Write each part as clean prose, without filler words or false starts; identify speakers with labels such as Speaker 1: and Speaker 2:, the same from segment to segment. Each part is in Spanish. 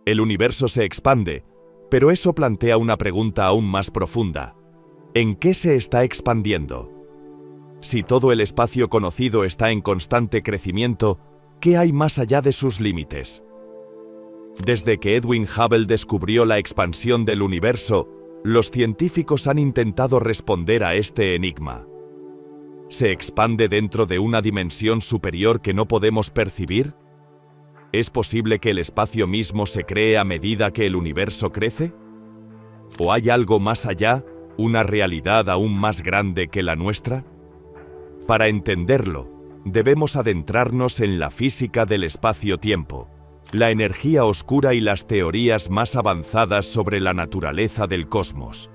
Speaker 1: El universo se expande, pero eso plantea una pregunta aún más profunda. ¿En qué se está expandiendo? Si todo el espacio conocido está en constante crecimiento, ¿qué hay más allá de sus límites? Desde que Edwin Hubble descubrió la expansión del universo, los científicos han intentado responder a este enigma. ¿Se expande dentro de una dimensión superior que no podemos percibir? ¿Es posible que el espacio mismo se cree a medida que el universo crece? ¿O hay algo más allá, una realidad aún más grande que la nuestra? Para entenderlo, debemos adentrarnos en la física del espacio-tiempo, la energía oscura y las teorías más avanzadas sobre la naturaleza del cosmos.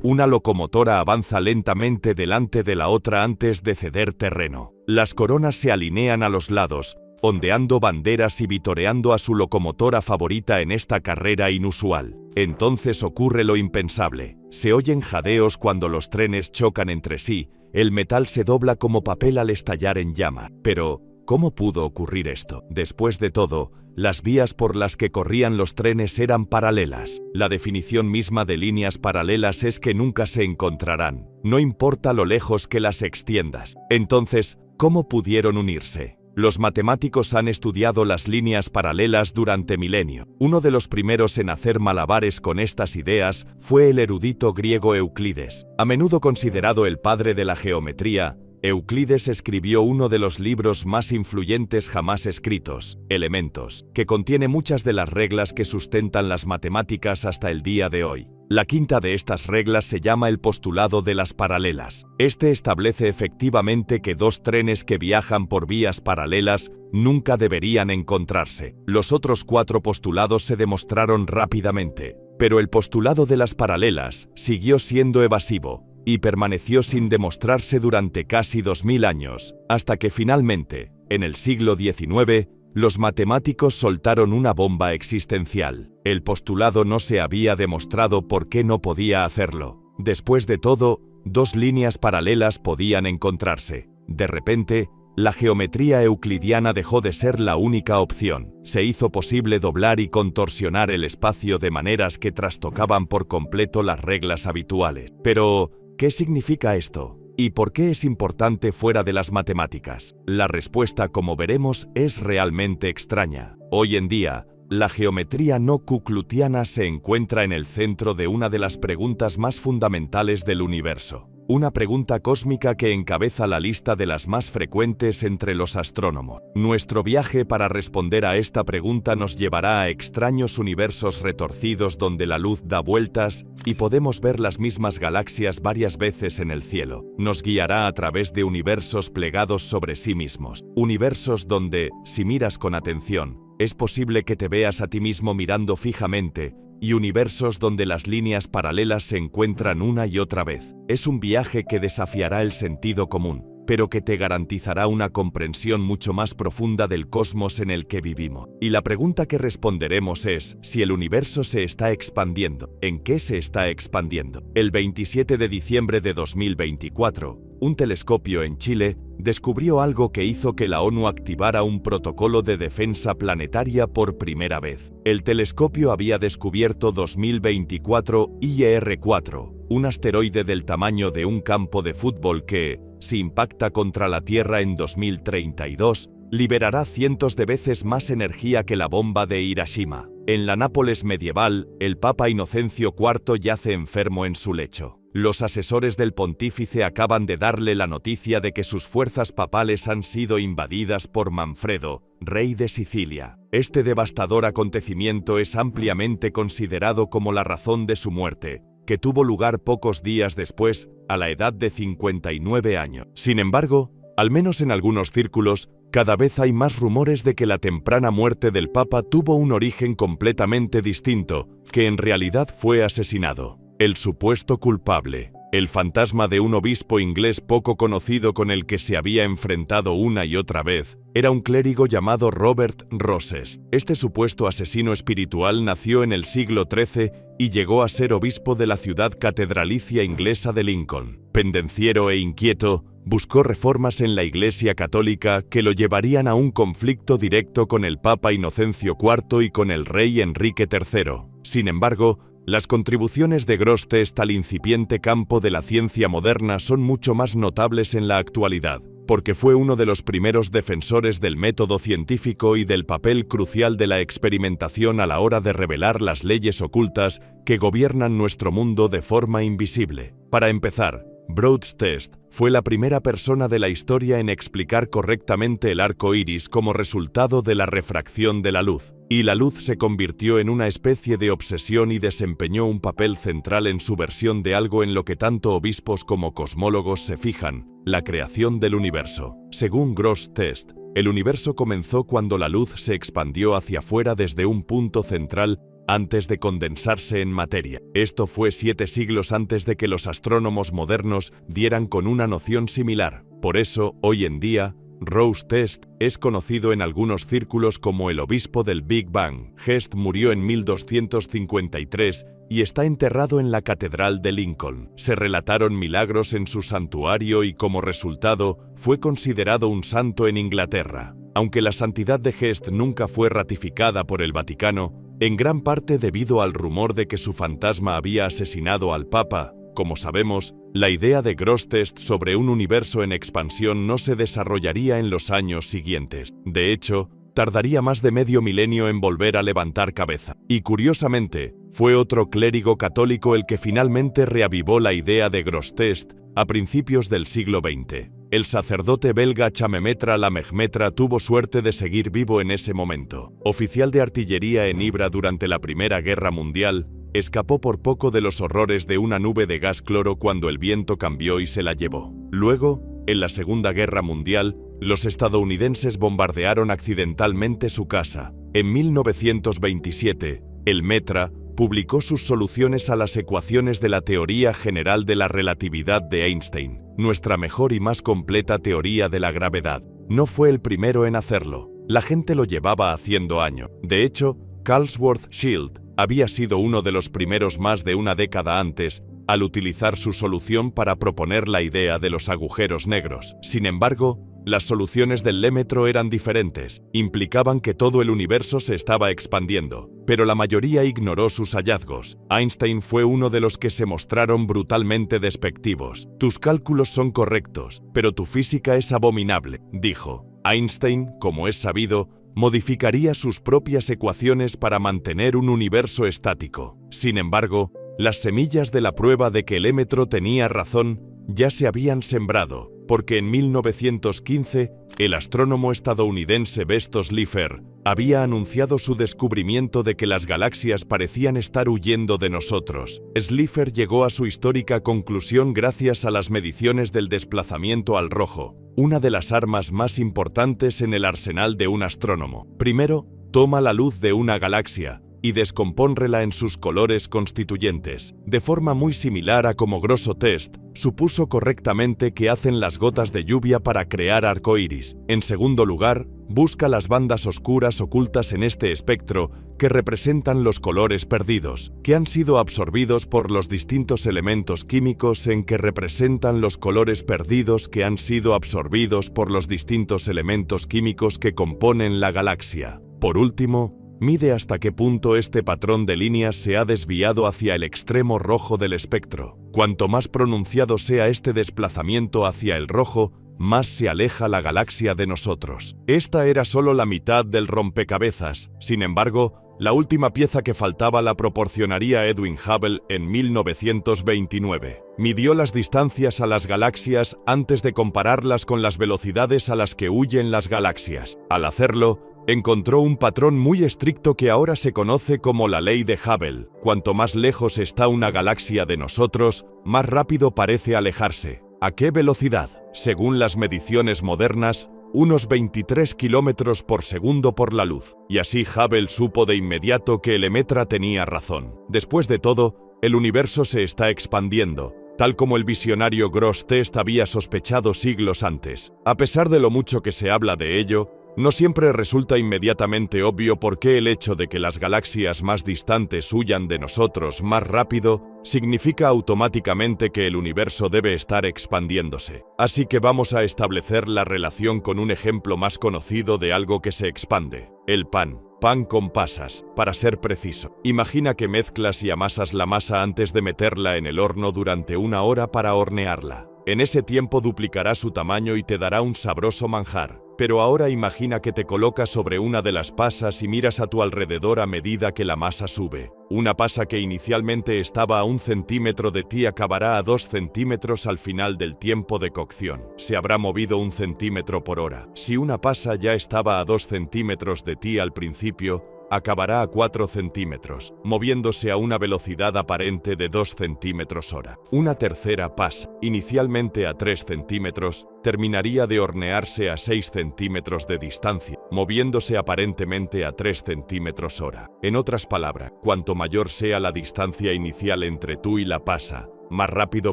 Speaker 1: Una locomotora avanza lentamente delante de la otra antes de ceder terreno. Las coronas se alinean a los lados, ondeando banderas y vitoreando a su locomotora favorita en esta carrera inusual. Entonces ocurre lo impensable. Se oyen jadeos cuando los trenes chocan entre sí, el metal se dobla como papel al estallar en llama. Pero, ¿cómo pudo ocurrir esto? Después de todo, las vías por las que corrían los trenes eran paralelas. La definición misma de líneas paralelas es que nunca se encontrarán, no importa lo lejos que las extiendas. Entonces, ¿cómo pudieron unirse? Los matemáticos han estudiado las líneas paralelas durante milenios. Uno de los primeros en hacer malabares con estas ideas fue el erudito griego Euclides. A menudo considerado el padre de la geometría, Euclides escribió uno de los libros más influyentes jamás escritos, Elementos, que contiene muchas de las reglas que sustentan las matemáticas hasta el día de hoy. La quinta de estas reglas se llama el postulado de las paralelas. Este establece efectivamente que dos trenes que viajan por vías paralelas nunca deberían encontrarse. Los otros cuatro postulados se demostraron rápidamente, pero el postulado de las paralelas siguió siendo evasivo y permaneció sin demostrarse durante casi 2000 años, hasta que finalmente, en el siglo XIX, los matemáticos soltaron una bomba existencial. El postulado no se había demostrado por qué no podía hacerlo. Después de todo, dos líneas paralelas podían encontrarse. De repente, la geometría euclidiana dejó de ser la única opción. Se hizo posible doblar y contorsionar el espacio de maneras que trastocaban por completo las reglas habituales. Pero, ¿qué significa esto? ¿Y por qué es importante fuera de las matemáticas? La respuesta, como veremos, es realmente extraña. Hoy en día, la geometría no euclidiana se encuentra en el centro de una de las preguntas más fundamentales del universo. Una pregunta cósmica que encabeza la lista de las más frecuentes entre los astrónomos. Nuestro viaje para responder a esta pregunta nos llevará a extraños universos retorcidos donde la luz da vueltas y podemos ver las mismas galaxias varias veces en el cielo. Nos guiará a través de universos plegados sobre sí mismos. Universos donde, si miras con atención, es posible que te veas a ti mismo mirando fijamente, y universos donde las líneas paralelas se encuentran una y otra vez. Es un viaje que desafiará el sentido común, pero que te garantizará una comprensión mucho más profunda del cosmos en el que vivimos. Y la pregunta que responderemos es, si el universo se está expandiendo, ¿en qué se está expandiendo? El 27 de diciembre de 2024, un telescopio en Chile descubrió algo que hizo que la ONU activara un protocolo de defensa planetaria por primera vez. El telescopio había descubierto 2024 IR4, un asteroide del tamaño de un campo de fútbol que, si impacta contra la Tierra en 2032, liberará cientos de veces más energía que la bomba de Hiroshima. En la Nápoles medieval, el Papa Inocencio IV yace enfermo en su lecho. Los asesores del pontífice acaban de darle la noticia de que sus fuerzas papales han sido invadidas por Manfredo, rey de Sicilia. Este devastador acontecimiento es ampliamente considerado como la razón de su muerte, que tuvo lugar pocos días después, a la edad de 59 años. Sin embargo, al menos en algunos círculos, cada vez hay más rumores de que la temprana muerte del Papa tuvo un origen completamente distinto, que en realidad fue asesinado. El supuesto culpable. el fantasma de un obispo inglés poco conocido con el que se había enfrentado una y otra vez era un clérigo llamado Robert Rosses. Este supuesto asesino espiritual nació en el siglo XIII y llegó a ser obispo de la ciudad catedralicia inglesa de Lincoln. Pendenciero e inquieto, buscó reformas en la Iglesia católica que lo llevarían a un conflicto directo con el Papa Inocencio IV y con el rey Enrique III. Sin embargo, las contribuciones de Grosseteste al incipiente campo de la ciencia moderna son mucho más notables en la actualidad, porque fue uno de los primeros defensores del método científico y del papel crucial de la experimentación a la hora de revelar las leyes ocultas que gobiernan nuestro mundo de forma invisible. Para empezar, Grosseteste fue la primera persona de la historia en explicar correctamente el arco iris como resultado de la refracción de la luz, y la luz se convirtió en una especie de obsesión y desempeñó un papel central en su versión de algo en lo que tanto obispos como cosmólogos se fijan: la creación del universo. Según Grosseteste, el universo comenzó cuando la luz se expandió hacia afuera desde un punto central antes de condensarse en materia. Esto fue 7 siglos antes de que los astrónomos modernos dieran con una noción similar. Por eso, hoy en día, Grosseteste es conocido en algunos círculos como el obispo del Big Bang. Hest murió en 1253 y está enterrado en la Catedral de Lincoln. Se relataron milagros en su santuario y como resultado fue considerado un santo en Inglaterra. Aunque la santidad de Hest nunca fue ratificada por el Vaticano, en gran parte debido al rumor de que su fantasma había asesinado al Papa, como sabemos, la idea de Grosseteste sobre un universo en expansión no se desarrollaría en los años siguientes. De hecho, tardaría más de medio milenio en volver a levantar cabeza. Y curiosamente, fue otro clérigo católico el que finalmente reavivó la idea de Grosseteste a principios del siglo XX. El sacerdote belga Chamemetra Lamegmetra tuvo suerte de seguir vivo en ese momento. Oficial de artillería en Ibra durante la Primera Guerra Mundial, escapó por poco de los horrores de una nube de gas cloro cuando el viento cambió y se la llevó. Luego, en la Segunda Guerra Mundial, los estadounidenses bombardearon accidentalmente su casa. En 1927, el Metra publicó sus soluciones a las ecuaciones de la teoría general de la relatividad de Einstein, nuestra mejor y más completa teoría de la gravedad. No fue el primero en hacerlo. La gente lo llevaba haciendo años. De hecho, Carl Schwarzschild había sido uno de los primeros más de una década antes, al utilizar su solución para proponer la idea de los agujeros negros. Sin embargo, las soluciones del Lemaitre eran diferentes, implicaban que todo el universo se estaba expandiendo, pero la mayoría ignoró sus hallazgos. Einstein fue uno de los que se mostraron brutalmente despectivos. Tus cálculos son correctos, pero tu física es abominable, dijo. Einstein, como es sabido, modificaría sus propias ecuaciones para mantener un universo estático. Sin embargo, las semillas de la prueba de que Lemaitre tenía razón ya se habían sembrado, porque en 1915, el astrónomo estadounidense Bestos Slipher había anunciado su descubrimiento de que las galaxias parecían estar huyendo de nosotros. Slipher llegó a su histórica conclusión gracias a las mediciones del desplazamiento al rojo, una de las armas más importantes en el arsenal de un astrónomo. Primero, toma la luz de una galaxia y descompónrela en sus colores constituyentes, de forma muy similar a como Grosseteste supuso correctamente que hacen las gotas de lluvia para crear arcoíris. En segundo lugar, busca las bandas oscuras ocultas en este espectro que representan los colores perdidos, que han sido absorbidos por los distintos elementos químicos en que representan los colores perdidos que han sido absorbidos por los distintos elementos químicos que componen la galaxia. Por último, mide hasta qué punto este patrón de líneas se ha desviado hacia el extremo rojo del espectro. Cuanto más pronunciado sea este desplazamiento hacia el rojo, más se aleja la galaxia de nosotros. Esta era solo la mitad del rompecabezas. Sin embargo, la última pieza que faltaba la proporcionaría Edwin Hubble en 1929. Midió las distancias a las galaxias antes de compararlas con las velocidades a las que huyen las galaxias. Al hacerlo, encontró un patrón muy estricto que ahora se conoce como la ley de Hubble. Cuanto más lejos está una galaxia de nosotros, más rápido parece alejarse. ¿A qué velocidad? Según las mediciones modernas, unos 23 kilómetros por segundo por la luz. Y así Hubble supo de inmediato que Lemaitre tenía razón. Después de todo, el universo se está expandiendo, tal como el visionario Gross Test había sospechado siglos antes. A pesar de lo mucho que se habla de ello, no siempre resulta inmediatamente obvio por qué el hecho de que las galaxias más distantes huyan de nosotros más rápido significa automáticamente que el universo debe estar expandiéndose. Así que vamos a establecer la relación con un ejemplo más conocido de algo que se expande: el pan. Pan con pasas, para ser preciso. Imagina que mezclas y amasas la masa antes de meterla en el horno durante 1 hora para hornearla. En ese tiempo duplicará su tamaño y te dará un sabroso manjar. Pero ahora imagina que te colocas sobre una de las pasas y miras a tu alrededor a medida que la masa sube. Una pasa que inicialmente estaba a 1 centímetro de ti acabará a 2 centímetros al final del tiempo de cocción. Se habrá movido 1 centímetro por hora. Si una pasa ya estaba a 2 centímetros de ti al principio, acabará a 4 centímetros, moviéndose a una velocidad aparente de 2 centímetros hora. Una tercera pasa, inicialmente a 3 centímetros, terminaría de hornearse a 6 centímetros de distancia, moviéndose aparentemente a 3 centímetros hora. En otras palabras, cuanto mayor sea la distancia inicial entre tú y la pasa, más rápido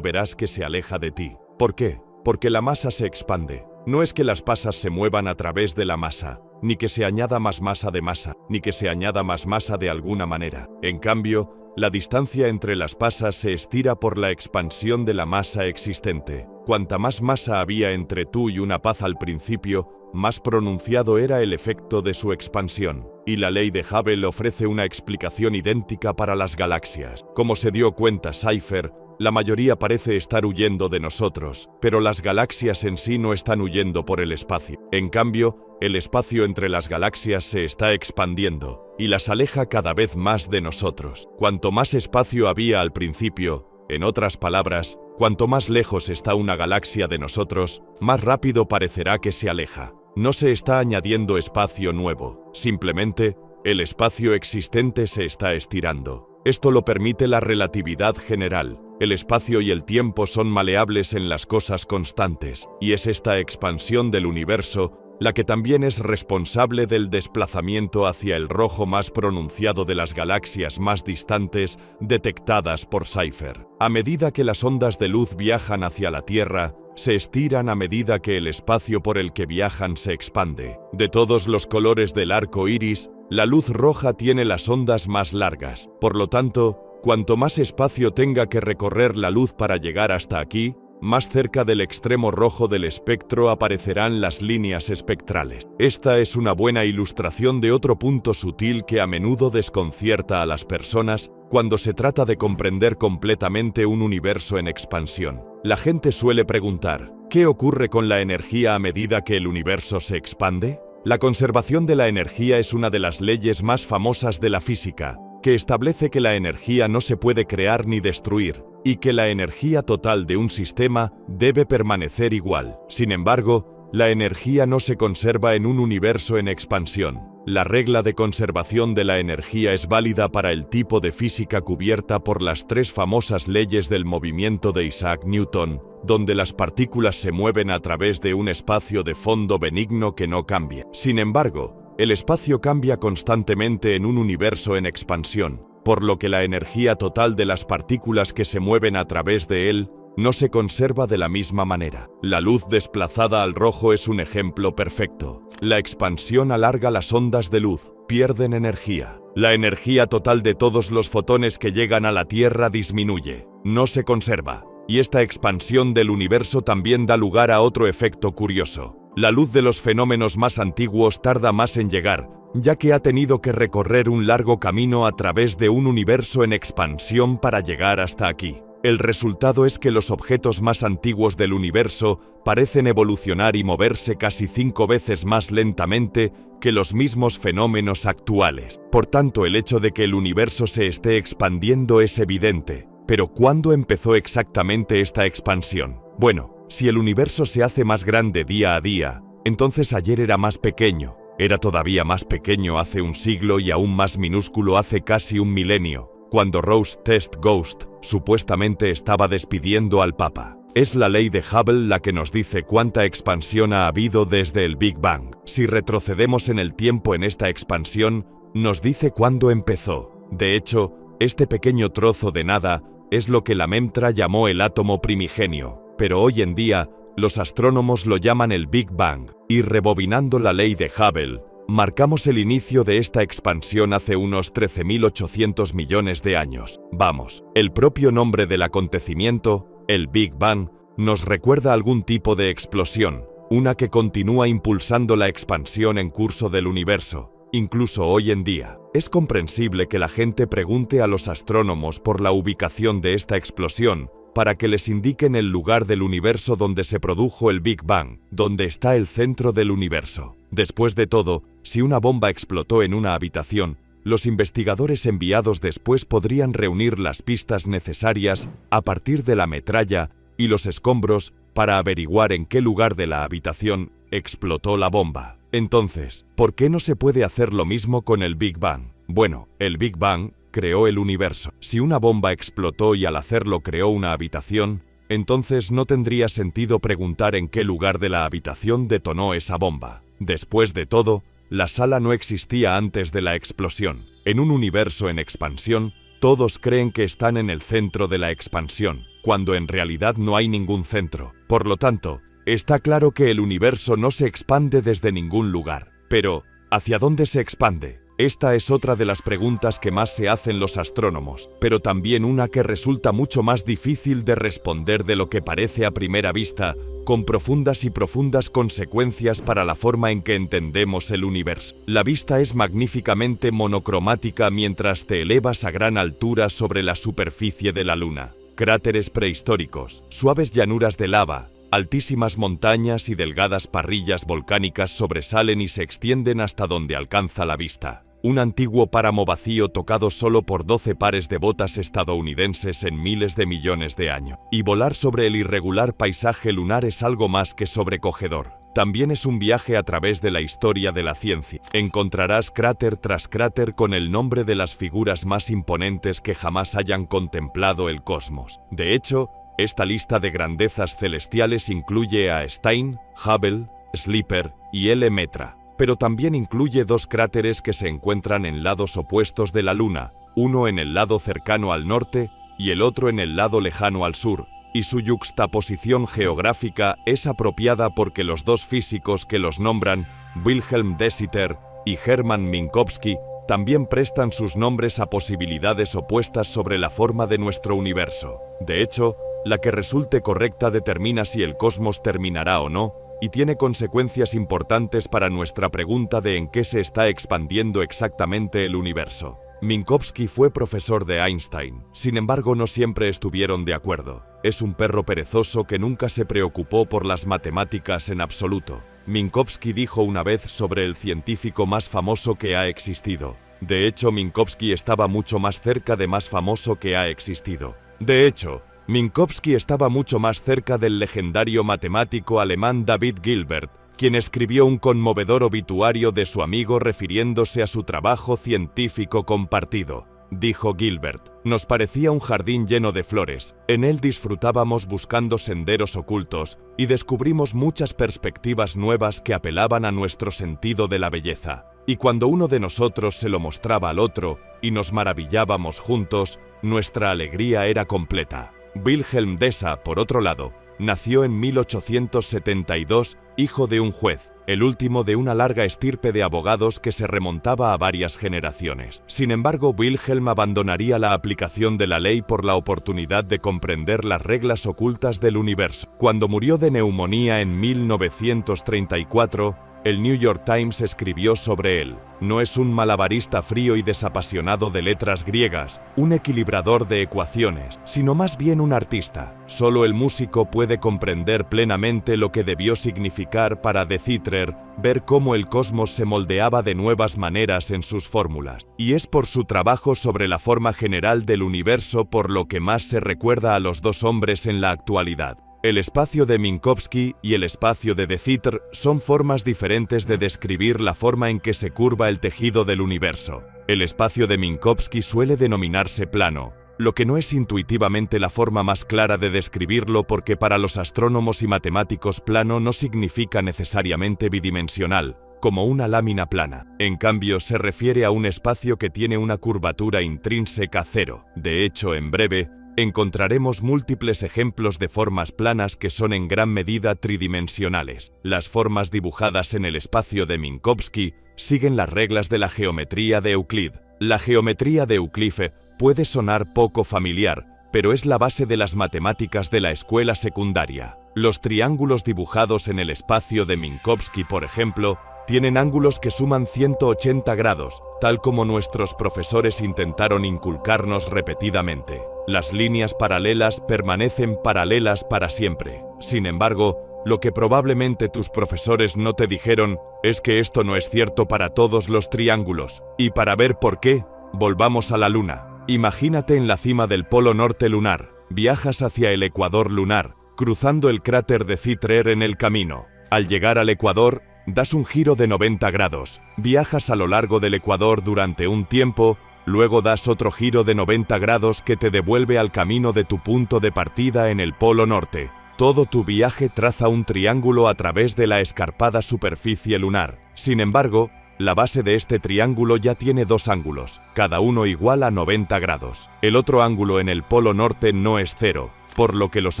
Speaker 1: verás que se aleja de ti. ¿Por qué? Porque la masa se expande. No es que las pasas se muevan a través de la masa, ni que se añada más masa de masa, ni que se añada más masa de alguna manera. En cambio, la distancia entre las pasas se estira por la expansión de la masa existente. Cuanta más masa había entre tú y una paz al principio, más pronunciado era el efecto de su expansión. Y la ley de Hubble ofrece una explicación idéntica para las galaxias. Como se dio cuenta Cypher, la mayoría parece estar huyendo de nosotros, pero las galaxias en sí no están huyendo por el espacio. En cambio, el espacio entre las galaxias se está expandiendo y las aleja cada vez más de nosotros. Cuanto más espacio había al principio, en otras palabras, cuanto más lejos está una galaxia de nosotros, más rápido parecerá que se aleja. No se está añadiendo espacio nuevo, simplemente el espacio existente se está estirando. Esto lo permite la relatividad general. El espacio y el tiempo son maleables en las cosas constantes, y es esta expansión del universo la que también es responsable del desplazamiento hacia el rojo más pronunciado de las galaxias más distantes detectadas por Cypher. A medida que las ondas de luz viajan hacia la Tierra, se estiran a medida que el espacio por el que viajan se expande. De todos los colores del arco iris, la luz roja tiene las ondas más largas. Por lo tanto, cuanto más espacio tenga que recorrer la luz para llegar hasta aquí, más cerca del extremo rojo del espectro aparecerán las líneas espectrales. Esta es una buena ilustración de otro punto sutil que a menudo desconcierta a las personas cuando se trata de comprender completamente un universo en expansión. La gente suele preguntar, ¿qué ocurre con la energía a medida que el universo se expande? La conservación de la energía es una de las leyes más famosas de la física, que establece que la energía no se puede crear ni destruir, y que la energía total de un sistema debe permanecer igual. Sin embargo, la energía no se conserva en un universo en expansión. La regla de conservación de la energía es válida para el tipo de física cubierta por las 3 famosas leyes del movimiento de Isaac Newton, donde las partículas se mueven a través de un espacio de fondo benigno que no cambia. Sin embargo, el espacio cambia constantemente en un universo en expansión, por lo que la energía total de las partículas que se mueven a través de él no se conserva de la misma manera. La luz desplazada al rojo es un ejemplo perfecto. La expansión alarga las ondas de luz, pierden energía. La energía total de todos los fotones que llegan a la Tierra disminuye, no se conserva. Y esta expansión del universo también da lugar a otro efecto curioso. La luz de los fenómenos más antiguos tarda más en llegar, ya que ha tenido que recorrer un largo camino a través de un universo en expansión para llegar hasta aquí. El resultado es que los objetos más antiguos del universo parecen evolucionar y moverse casi 5 veces más lentamente que los mismos fenómenos actuales. Por tanto, el hecho de que el universo se esté expandiendo es evidente. Pero ¿cuándo empezó exactamente esta expansión? Bueno, si el universo se hace más grande día a día, entonces ayer era más pequeño. Era todavía más pequeño hace un siglo y aún más minúsculo hace casi un milenio, cuando Rose Test Ghost supuestamente estaba despidiendo al Papa. Es la ley de Hubble la que nos dice cuánta expansión ha habido desde el Big Bang. Si retrocedemos en el tiempo en esta expansión, nos dice cuándo empezó. De hecho, este pequeño trozo de nada es lo que Lemaitre llamó el átomo primigenio, pero hoy en día, los astrónomos lo llaman el Big Bang, y rebobinando la ley de Hubble, marcamos el inicio de esta expansión hace unos 13.800 millones de años. Vamos, el propio nombre del acontecimiento, el Big Bang, nos recuerda algún tipo de explosión, una que continúa impulsando la expansión en curso del universo. Incluso hoy en día, es comprensible que la gente pregunte a los astrónomos por la ubicación de esta explosión, para que les indiquen el lugar del universo donde se produjo el Big Bang, donde está el centro del universo. Después de todo, si una bomba explotó en una habitación, los investigadores enviados después podrían reunir las pistas necesarias a partir de la metralla y los escombros para averiguar en qué lugar de la habitación explotó la bomba. Entonces, ¿por qué no se puede hacer lo mismo con el Big Bang? Bueno, el Big Bang creó el universo. Si una bomba explotó y al hacerlo creó una habitación, entonces no tendría sentido preguntar en qué lugar de la habitación detonó esa bomba. Después de todo, la sala no existía antes de la explosión. En un universo en expansión, todos creen que están en el centro de la expansión, cuando en realidad no hay ningún centro. Por lo tanto, está claro que el universo no se expande desde ningún lugar. Pero, ¿hacia dónde se expande? Esta es otra de las preguntas que más se hacen los astrónomos, pero también una que resulta mucho más difícil de responder de lo que parece a primera vista, con profundas y profundas consecuencias para la forma en que entendemos el universo. La vista es magníficamente monocromática mientras te elevas a gran altura sobre la superficie de la Luna. Cráteres prehistóricos, suaves llanuras de lava, altísimas montañas y delgadas parrillas volcánicas sobresalen y se extienden hasta donde alcanza la vista. Un antiguo páramo vacío tocado solo por 12 pares de botas estadounidenses en miles de millones de años. Y volar sobre el irregular paisaje lunar es algo más que sobrecogedor. También es un viaje a través de la historia de la ciencia. Encontrarás cráter tras cráter con el nombre de las figuras más imponentes que jamás hayan contemplado el cosmos. De hecho, esta lista de grandezas celestiales incluye a Stein, Hubble, Slipper y Lemaitre, pero también incluye dos cráteres que se encuentran en lados opuestos de la Luna, uno en el lado cercano al norte y el otro en el lado lejano al sur, y su yuxtaposición geográfica es apropiada porque los dos físicos que los nombran, Wilhelm de Sitter y Hermann Minkowski, también prestan sus nombres a posibilidades opuestas sobre la forma de nuestro universo. De hecho, la que resulte correcta determina si el cosmos terminará o no, y tiene consecuencias importantes para nuestra pregunta de en qué se está expandiendo exactamente el universo. Minkowski fue profesor de Einstein, sin embargo no siempre estuvieron de acuerdo. Es un perro perezoso que nunca se preocupó por las matemáticas en absoluto. Minkowski dijo una vez sobre el científico más famoso que ha existido. De hecho, Minkowski estaba mucho más cerca de más famoso que ha existido. De hecho, Minkowski estaba mucho más cerca del legendario matemático alemán David Hilbert, quien escribió un conmovedor obituario de su amigo refiriéndose a su trabajo científico compartido. Dijo Hilbert: nos parecía un jardín lleno de flores, en él disfrutábamos buscando senderos ocultos y descubrimos muchas perspectivas nuevas que apelaban a nuestro sentido de la belleza. Y cuando uno de nosotros se lo mostraba al otro y nos maravillábamos juntos, nuestra alegría era completa. Wilhelm Dessa, por otro lado, nació en 1872, hijo de un juez, el último de una larga estirpe de abogados que se remontaba a varias generaciones. Sin embargo, Wilhelm abandonaría la aplicación de la ley por la oportunidad de comprender las reglas ocultas del universo. Cuando murió de neumonía en 1934, el New York Times escribió sobre él: no es un malabarista frío y desapasionado de letras griegas, un equilibrador de ecuaciones, sino más bien un artista. Solo el músico puede comprender plenamente lo que debió significar para de Sitter ver cómo el cosmos se moldeaba de nuevas maneras en sus fórmulas. Y es por su trabajo sobre la forma general del universo por lo que más se recuerda a los dos hombres en la actualidad. El espacio de Minkowski y el espacio de Sitter son formas diferentes de describir la forma en que se curva el tejido del universo. El espacio de Minkowski suele denominarse plano, lo que no es intuitivamente la forma más clara de describirlo porque para los astrónomos y matemáticos plano no significa necesariamente bidimensional, como una lámina plana. En cambio, se refiere a un espacio que tiene una curvatura intrínseca cero. De hecho, en breve, encontraremos múltiples ejemplos de formas planas que son en gran medida tridimensionales. Las formas dibujadas en el espacio de Minkowski siguen las reglas de la geometría de Euclid. La geometría de Euclid puede sonar poco familiar, pero es la base de las matemáticas de la escuela secundaria. Los triángulos dibujados en el espacio de Minkowski, por ejemplo, tienen ángulos que suman 180 grados, tal como nuestros profesores intentaron inculcarnos repetidamente. Las líneas paralelas permanecen paralelas para siempre. Sin embargo, lo que probablemente tus profesores no te dijeron es que esto no es cierto para todos los triángulos. Y para ver por qué, volvamos a la Luna. Imagínate en la cima del polo norte lunar. Viajas hacia el ecuador lunar, cruzando el cráter de Citré en el camino. Al llegar al ecuador, das un giro de 90 grados. Viajas a lo largo del ecuador durante un tiempo, luego das otro giro de 90 grados que te devuelve al camino de tu punto de partida en el polo norte. Todo tu viaje traza un triángulo a través de la escarpada superficie lunar. Sin embargo, la base de este triángulo ya tiene dos ángulos, cada uno igual a 90 grados. El otro ángulo en el polo norte no es cero, por lo que los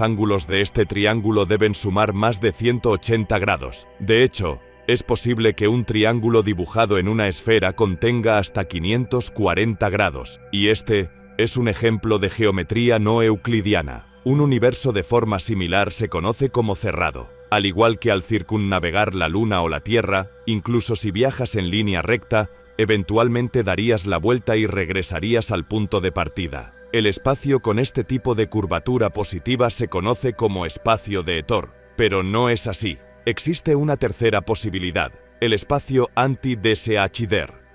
Speaker 1: ángulos de este triángulo deben sumar más de 180 grados. De hecho, es posible que un triángulo dibujado en una esfera contenga hasta 540 grados, y este es un ejemplo de geometría no euclidiana. Un universo de forma similar se conoce como cerrado. Al igual que al circunnavegar la Luna o la Tierra, incluso si viajas en línea recta, eventualmente darías la vuelta y regresarías al punto de partida. El espacio con este tipo de curvatura positiva se conoce como espacio de Hector, pero no es así. Existe una tercera posibilidad, el espacio anti-de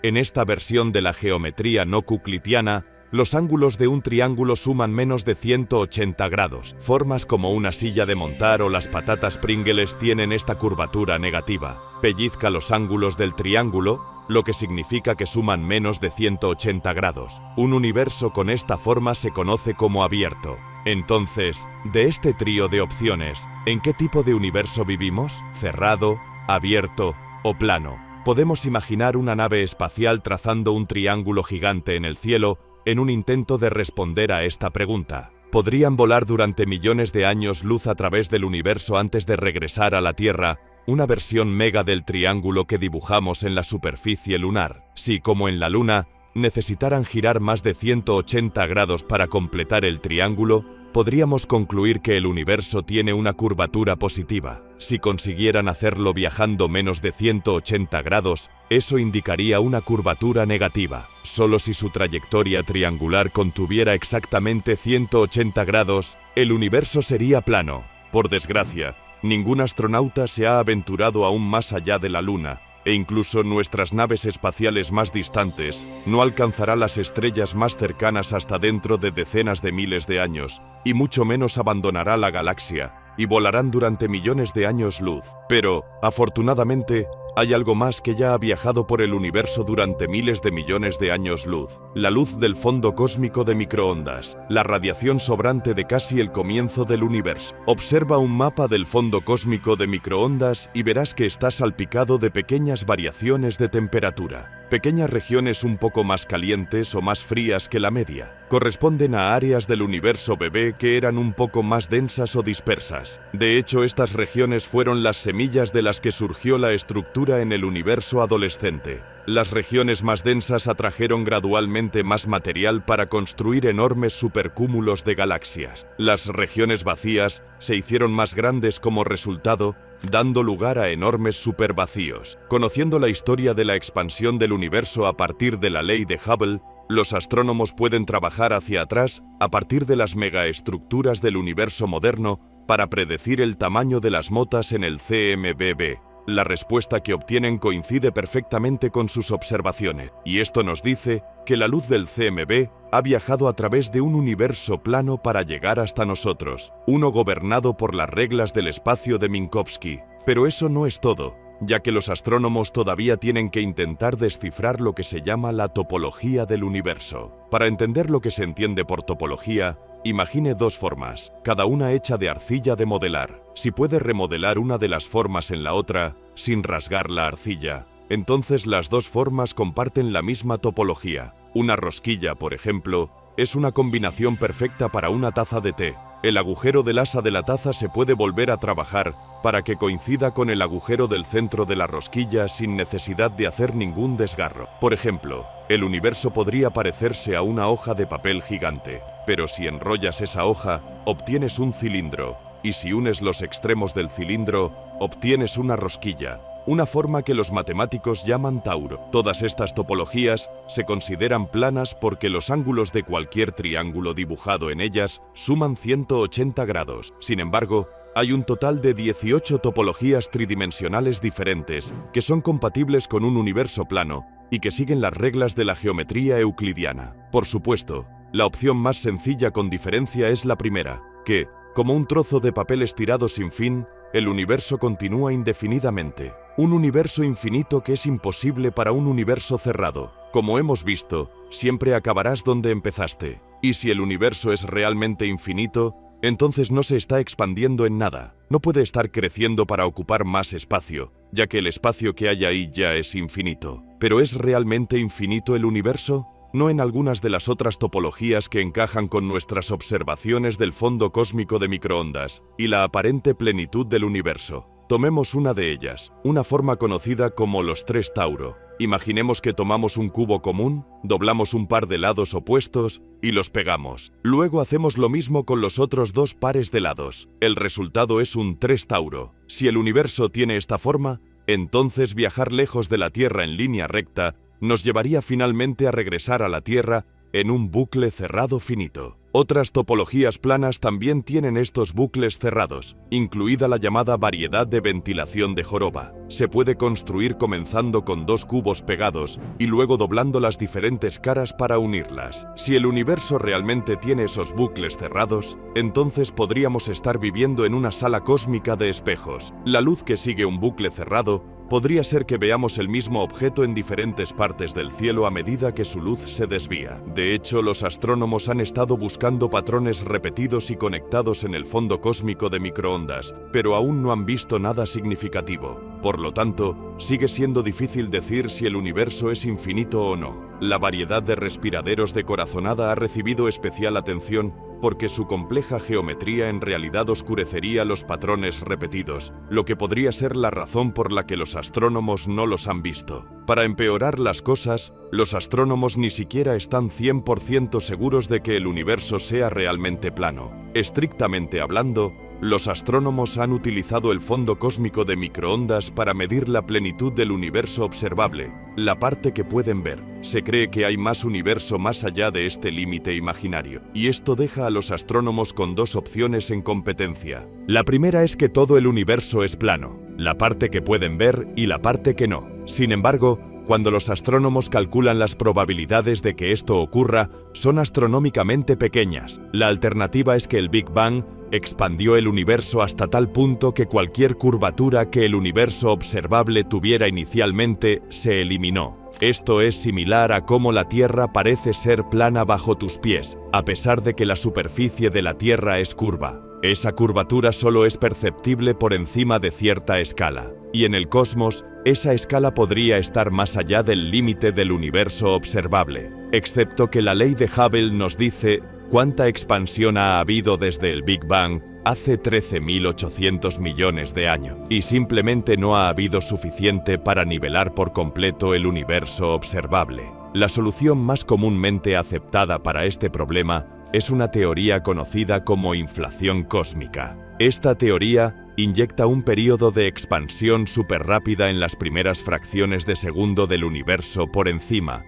Speaker 1: En esta versión de la geometría no euclidiana, los ángulos de un triángulo suman menos de 180 grados. Formas como una silla de montar o las patatas Pringles tienen esta curvatura negativa. Pellizca los ángulos del triángulo, lo que significa que suman menos de 180 grados. Un universo con esta forma se conoce como abierto. Entonces, de este trío de opciones, ¿en qué tipo de universo vivimos? ¿Cerrado, abierto o plano? Podemos imaginar una nave espacial trazando un triángulo gigante en el cielo en un intento de responder a esta pregunta. Podrían volar durante millones de años luz a través del universo antes de regresar a la Tierra, una versión mega del triángulo que dibujamos en la superficie lunar. Si, como en la Luna, necesitaran girar más de 180 grados para completar el triángulo, podríamos concluir que el universo tiene una curvatura positiva. Si consiguieran hacerlo viajando menos de 180 grados, eso indicaría una curvatura negativa. Solo si su trayectoria triangular contuviera exactamente 180 grados, el universo sería plano. Por desgracia, ningún astronauta se ha aventurado aún más allá de la Luna, e incluso nuestras naves espaciales más distantes no alcanzará las estrellas más cercanas hasta dentro de decenas de miles de años, y mucho menos abandonará la galaxia, y volarán durante millones de años luz. Pero, afortunadamente, hay algo más que ya ha viajado por el universo durante miles de millones de años luz. La luz del fondo cósmico de microondas, la radiación sobrante de casi el comienzo del universo. Observa un mapa del fondo cósmico de microondas y verás que está salpicado de pequeñas variaciones de temperatura. Pequeñas regiones un poco más calientes o más frías que la media. Corresponden a áreas del universo bebé que eran un poco más densas o dispersas. De hecho, estas regiones fueron las semillas de las que surgió la estructura en el universo adolescente. Las regiones más densas atrajeron gradualmente más material para construir enormes supercúmulos de galaxias. Las regiones vacías se hicieron más grandes como resultado, dando lugar a enormes supervacíos. Conociendo la historia de la expansión del universo a partir de la ley de Hubble, los astrónomos pueden trabajar hacia atrás a partir de las megaestructuras del universo moderno para predecir el tamaño de las motas en el CMB. La respuesta que obtienen coincide perfectamente con sus observaciones, y esto nos dice que la luz del CMB ha viajado a través de un universo plano para llegar hasta nosotros, uno gobernado por las reglas del espacio de Minkowski. Pero eso no es todo, ya que los astrónomos todavía tienen que intentar descifrar lo que se llama la topología del universo. Para entender lo que se entiende por topología, imagine dos formas, cada una hecha de arcilla de modelar. Si puede remodelar una de las formas en la otra, sin rasgar la arcilla, entonces las dos formas comparten la misma topología. Una rosquilla, por ejemplo, Es una combinación perfecta para una taza de té. El agujero del asa de la taza se puede volver a trabajar para que coincida con el agujero del centro de la rosquilla sin necesidad de hacer ningún desgarro. Por ejemplo, el universo podría parecerse a una hoja de papel gigante, pero si enrollas esa hoja, obtienes un cilindro, y si unes los extremos del cilindro, obtienes una rosquilla, una forma que los matemáticos llaman Tauro. Todas estas topologías se consideran planas porque los ángulos de cualquier triángulo dibujado en ellas suman 180 grados. Sin embargo, hay un total de 18 topologías tridimensionales diferentes que son compatibles con un universo plano y que siguen las reglas de la geometría euclidiana. Por supuesto, la opción más sencilla con diferencia es la primera, que, como un trozo de papel estirado sin fin, el universo continúa indefinidamente. Un universo infinito que es imposible para un universo cerrado. Como hemos visto, siempre acabarás donde empezaste. Y si el universo es realmente infinito, entonces no se está expandiendo en nada. No puede estar creciendo para ocupar más espacio, ya que el espacio que hay ahí ya es infinito. ¿Pero es realmente infinito el universo? No en algunas de las otras topologías que encajan con nuestras observaciones del fondo cósmico de microondas y la aparente plenitud del universo. Tomemos una de ellas, una forma conocida como los tres Tauro. Imaginemos que tomamos un cubo común, doblamos un par de lados opuestos y los pegamos. Luego hacemos lo mismo con los otros dos pares de lados. El resultado es un 3 Tauro. Si el universo tiene esta forma, entonces viajar lejos de la Tierra en línea recta nos llevaría finalmente a regresar a la Tierra en un bucle cerrado finito. Otras topologías planas también tienen estos bucles cerrados, incluida la llamada variedad de ventilación de joroba. Se puede construir comenzando con dos cubos pegados y luego doblando las diferentes caras para unirlas. Si el universo realmente tiene esos bucles cerrados, entonces podríamos estar viviendo en una sala cósmica de espejos. La luz que sigue un bucle cerrado podría ser que veamos el mismo objeto en diferentes partes del cielo a medida que su luz se desvía. De hecho, los astrónomos han estado buscando patrones repetidos y conectados en el fondo cósmico de microondas, pero aún no han visto nada significativo. Por lo tanto, sigue siendo difícil decir si el universo es infinito o no. La variedad de respiraderos de corazonada ha recibido especial atención porque su compleja geometría en realidad oscurecería los patrones repetidos, lo que podría ser la razón por la que los astrónomos no los han visto. Para empeorar las cosas, los astrónomos ni siquiera están 100% seguros de que el universo sea realmente plano. Estrictamente hablando, los astrónomos han utilizado el fondo cósmico de microondas para medir la plenitud del universo observable, la parte que pueden ver. Se cree que hay más universo más allá de este límite imaginario, y esto deja a los astrónomos con dos opciones en competencia. La primera es que todo el universo es plano, la parte que pueden ver y la parte que no. Sin embargo, cuando los astrónomos calculan las probabilidades de que esto ocurra, son astronómicamente pequeñas. La alternativa es que el Big Bang expandió el universo hasta tal punto que cualquier curvatura que el universo observable tuviera inicialmente se eliminó. Esto es similar a cómo la Tierra parece ser plana bajo tus pies, a pesar de que la superficie de la Tierra es curva. Esa curvatura solo es perceptible por encima de cierta escala. Y en el cosmos, esa escala podría estar más allá del límite del universo observable, excepto que la ley de Hubble nos dice cuánta expansión ha habido desde el Big Bang hace 13.800 millones de años, y simplemente no ha habido suficiente para nivelar por completo el universo observable. La solución más comúnmente aceptada para este problema es una teoría conocida como inflación cósmica. Esta teoría inyecta un periodo de expansión superrápida en las primeras fracciones de segundo del universo por encima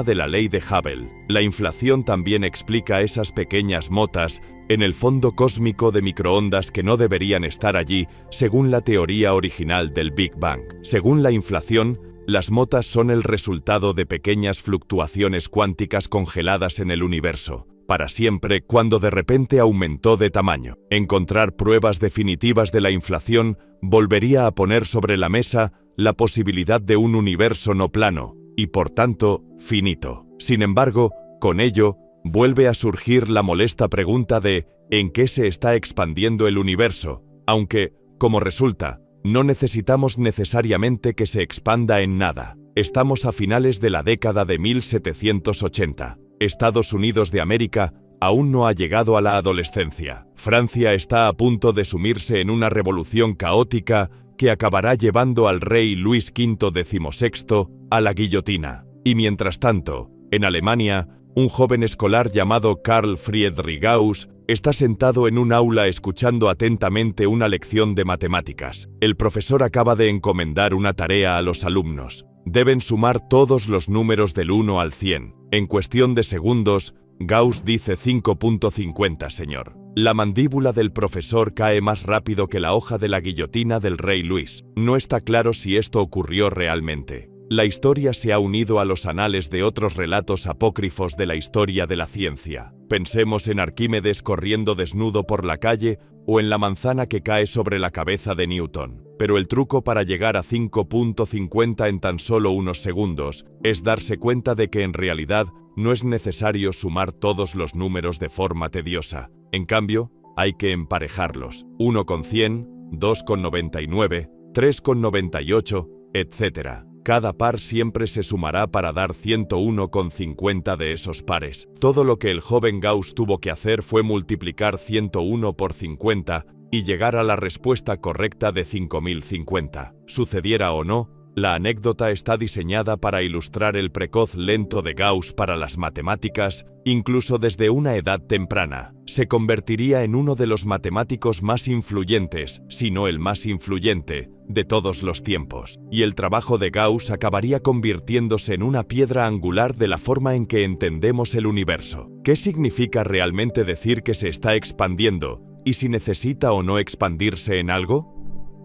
Speaker 1: de la ley de Hubble. La inflación también explica esas pequeñas motas en el fondo cósmico de microondas que no deberían estar allí según la teoría original del Big Bang. Según la inflación, las motas son el resultado de pequeñas fluctuaciones cuánticas congeladas en el universo para siempre cuando de repente aumentó de tamaño. Encontrar pruebas definitivas de la inflación volvería a poner sobre la mesa la posibilidad de un universo no plano y por tanto finito. Sin embargo, con ello, vuelve a surgir la molesta pregunta de ¿en qué se está expandiendo el universo? Aunque, como resulta, no necesitamos necesariamente que se expanda en nada. Estamos a finales de la década de 1780. Estados Unidos de América aún no ha llegado a la adolescencia. Francia está a punto de sumirse en una revolución caótica que acabará llevando al rey Luis V XVI a la guillotina. Y mientras tanto, en Alemania, un joven escolar llamado Carl Friedrich Gauss está sentado en un aula escuchando atentamente una lección de matemáticas. El profesor acaba de encomendar una tarea a los alumnos. Deben sumar todos los números del 1 al 100. En cuestión de segundos, Gauss dice 5.50, señor. La mandíbula del profesor cae más rápido que la hoja de la guillotina del rey Luis. No está claro si esto ocurrió realmente. La historia se ha unido a los anales de otros relatos apócrifos de la historia de la ciencia. Pensemos en Arquímedes corriendo desnudo por la calle o en la manzana que cae sobre la cabeza de Newton. Pero el truco para llegar a 5.50 en tan solo unos segundos es darse cuenta de que en realidad no es necesario sumar todos los números de forma tediosa. En cambio, hay que emparejarlos. 1 con 100, 2 con 99, 3 con 98, etc. Cada par siempre se sumará para dar 101,50 de esos pares. Todo lo que el joven Gauss tuvo que hacer fue multiplicar 101 por 50 y llegar a la respuesta correcta de 5050. Sucediera o no, la anécdota está diseñada para ilustrar el precoz lento de Gauss para las matemáticas, incluso desde una edad temprana. Se convertiría en uno de los matemáticos más influyentes, si no el más influyente, de todos los tiempos. Y el trabajo de Gauss acabaría convirtiéndose en una piedra angular de la forma en que entendemos el universo. ¿Qué significa realmente decir que se está expandiendo, y si necesita o no expandirse en algo?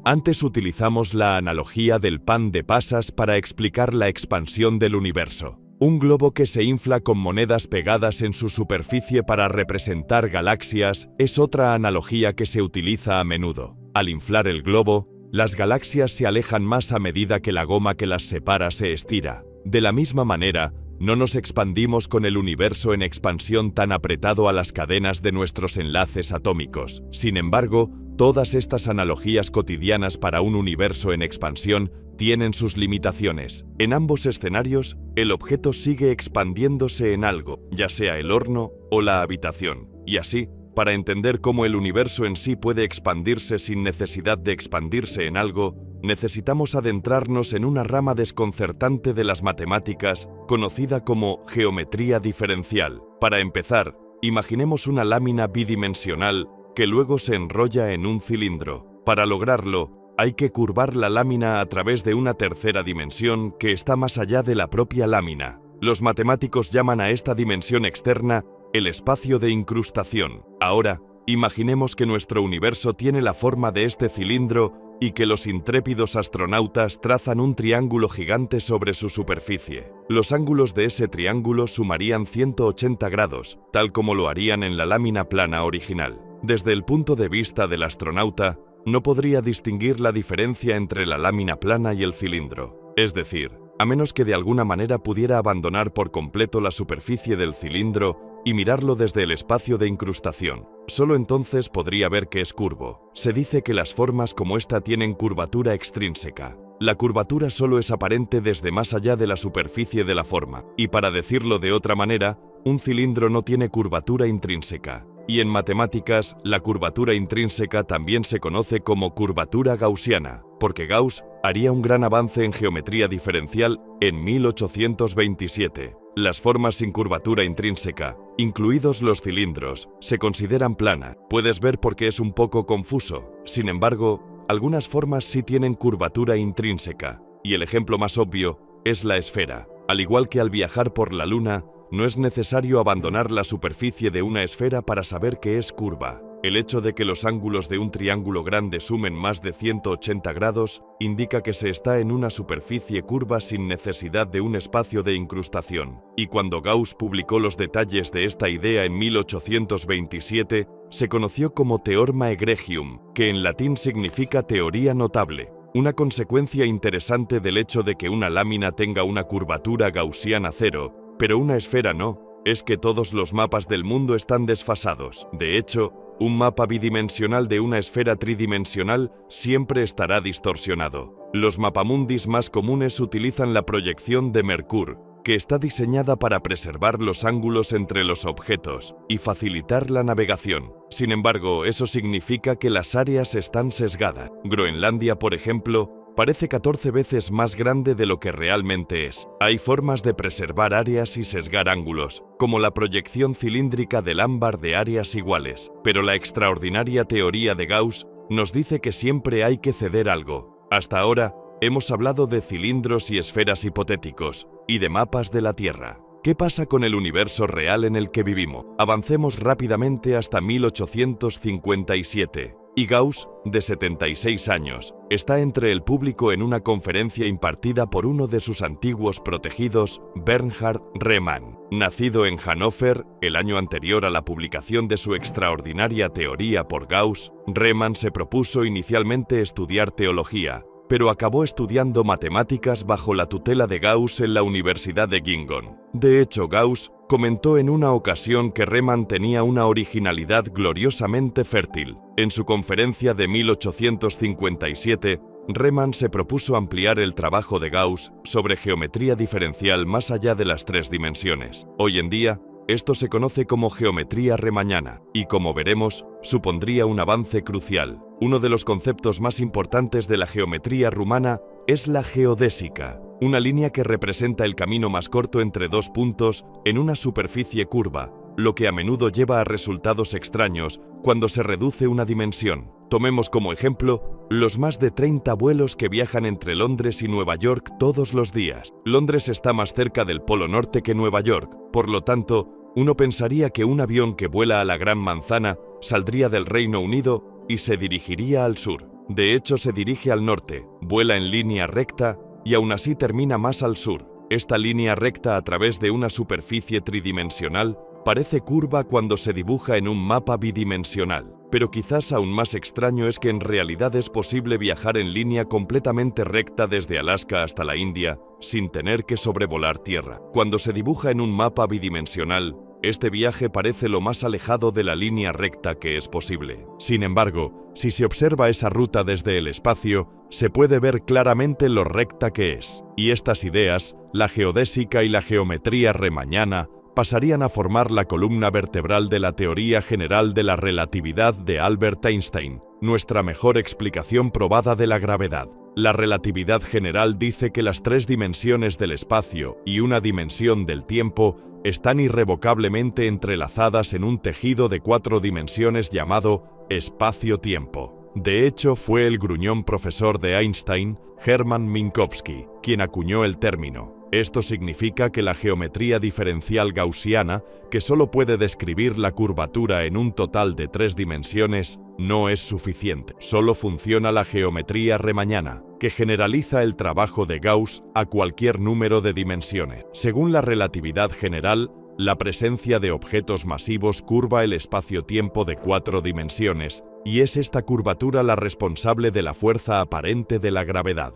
Speaker 1: Antes utilizamos la analogía del pan de pasas para explicar la expansión del universo. Un globo que se infla con monedas pegadas en su superficie para representar galaxias es otra analogía que se utiliza a menudo. Al inflar el globo, las galaxias se alejan más a medida que la goma que las separa se estira. De la misma manera, no nos expandimos con el universo en expansión tan apretado a las cadenas de nuestros enlaces atómicos. Sin embargo, todas estas analogías cotidianas para un universo en expansión tienen sus limitaciones. En ambos escenarios, el objeto sigue expandiéndose en algo, ya sea el horno o la habitación. Y así, para entender cómo el universo en sí puede expandirse sin necesidad de expandirse en algo, necesitamos adentrarnos en una rama desconcertante de las matemáticas conocida como geometría diferencial. Para empezar, imaginemos una lámina bidimensional que luego se enrolla en un cilindro. Para lograrlo, hay que curvar la lámina a través de una tercera dimensión que está más allá de la propia lámina. Los matemáticos llaman a esta dimensión externa el espacio de incrustación. Ahora, imaginemos que nuestro universo tiene la forma de este cilindro y que los intrépidos astronautas trazan un triángulo gigante sobre su superficie. Los ángulos de ese triángulo sumarían 180 grados, tal como lo harían en la lámina plana original. Desde el punto de vista del astronauta, no podría distinguir la diferencia entre la lámina plana y el cilindro. Es decir, a menos que de alguna manera pudiera abandonar por completo la superficie del cilindro y mirarlo desde el espacio de incrustación. Solo entonces podría ver que es curvo. Se dice que las formas como esta tienen curvatura extrínseca. La curvatura solo es aparente desde más allá de la superficie de la forma. Y para decirlo de otra manera, un cilindro no tiene curvatura intrínseca. Y en matemáticas, la curvatura intrínseca también se conoce como curvatura gaussiana, porque Gauss haría un gran avance en geometría diferencial en 1827. Las formas sin curvatura intrínseca, incluidos los cilindros, se consideran planas. Puedes ver por qué es un poco confuso. Sin embargo, algunas formas sí tienen curvatura intrínseca, y el ejemplo más obvio es la esfera. Al igual que al viajar por la Luna, no es necesario abandonar la superficie de una esfera para saber que es curva. El hecho de que los ángulos de un triángulo grande sumen más de 180 grados indica que se está en una superficie curva sin necesidad de un espacio de incrustación. Y cuando Gauss publicó los detalles de esta idea en 1827, se conoció como Theorema egregium, que en latín significa teoría notable. Una consecuencia interesante del hecho de que una lámina tenga una curvatura gaussiana cero, pero una esfera no, es que todos los mapas del mundo están desfasados. De hecho, un mapa bidimensional de una esfera tridimensional siempre estará distorsionado. Los mapamundis más comunes utilizan la proyección de Merkur, que está diseñada para preservar los ángulos entre los objetos y facilitar la navegación. Sin embargo, eso significa que las áreas están sesgadas. Groenlandia, por ejemplo, parece 14 veces más grande de lo que realmente es. Hay formas de preservar áreas y sesgar ángulos, como la proyección cilíndrica del ámbar de áreas iguales. Pero la extraordinaria teoría de Gauss nos dice que siempre hay que ceder algo. Hasta ahora, hemos hablado de cilindros y esferas hipotéticos, y de mapas de la Tierra. ¿Qué pasa con el universo real en el que vivimos? Avancemos rápidamente hasta 1857. Y Gauss, de 76 años, está entre el público en una conferencia impartida por uno de sus antiguos protegidos, Bernhard Riemann. Nacido en Hannover, el año anterior a la publicación de su extraordinaria teoría por Gauss, Riemann se propuso inicialmente estudiar teología, pero acabó estudiando matemáticas bajo la tutela de Gauss en la Universidad de Gießen. De hecho, Gauss comentó en una ocasión que Riemann tenía una originalidad gloriosamente fértil. En su conferencia de 1857, Riemann se propuso ampliar el trabajo de Gauss sobre geometría diferencial más allá de las 3 dimensiones. Hoy en día, esto se conoce como geometría riemanniana, y como veremos, supondría un avance crucial. Uno de los conceptos más importantes de la geometría rumana es la geodésica, una línea que representa el camino más corto entre 2 puntos en una superficie curva, lo que a menudo lleva a resultados extraños cuando se reduce una dimensión. Tomemos como ejemplo los más de 30 vuelos que viajan entre Londres y Nueva York todos los días. Londres está más cerca del Polo Norte que Nueva York, por lo tanto, uno pensaría que un avión que vuela a la Gran Manzana saldría del Reino Unido y se dirigiría al sur. De hecho, se dirige al norte, vuela en línea recta y aún así termina más al sur. Esta línea recta a través de una superficie tridimensional parece curva cuando se dibuja en un mapa bidimensional. Pero quizás aún más extraño es que en realidad es posible viajar en línea completamente recta desde Alaska hasta la India sin tener que sobrevolar tierra. Cuando se dibuja en un mapa bidimensional, este viaje parece lo más alejado de la línea recta que es posible. Sin embargo, si se observa esa ruta desde el espacio, se puede ver claramente lo recta que es. Y estas ideas, la geodésica y la geometría riemanniana, pasarían a formar la columna vertebral de la teoría general de la relatividad de Albert Einstein, nuestra mejor explicación probada de la gravedad. La relatividad general dice que las 3 dimensiones del espacio y una dimensión del tiempo están irrevocablemente entrelazadas en un tejido de 4 dimensiones llamado espacio-tiempo. De hecho, fue el gruñón profesor de Einstein, Hermann Minkowski, quien acuñó el término. Esto significa que la geometría diferencial gaussiana, que solo puede describir la curvatura en un total de 3 dimensiones, no es suficiente. Solo funciona la geometría riemanniana, que generaliza el trabajo de Gauss a cualquier número de dimensiones. Según la relatividad general, la presencia de objetos masivos curva el espacio-tiempo de 4 dimensiones, y es esta curvatura la responsable de la fuerza aparente de la gravedad.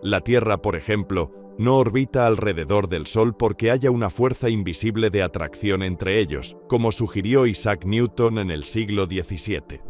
Speaker 1: La Tierra, por ejemplo, no orbita alrededor del Sol porque haya una fuerza invisible de atracción entre ellos, como sugirió Isaac Newton en el siglo XVII.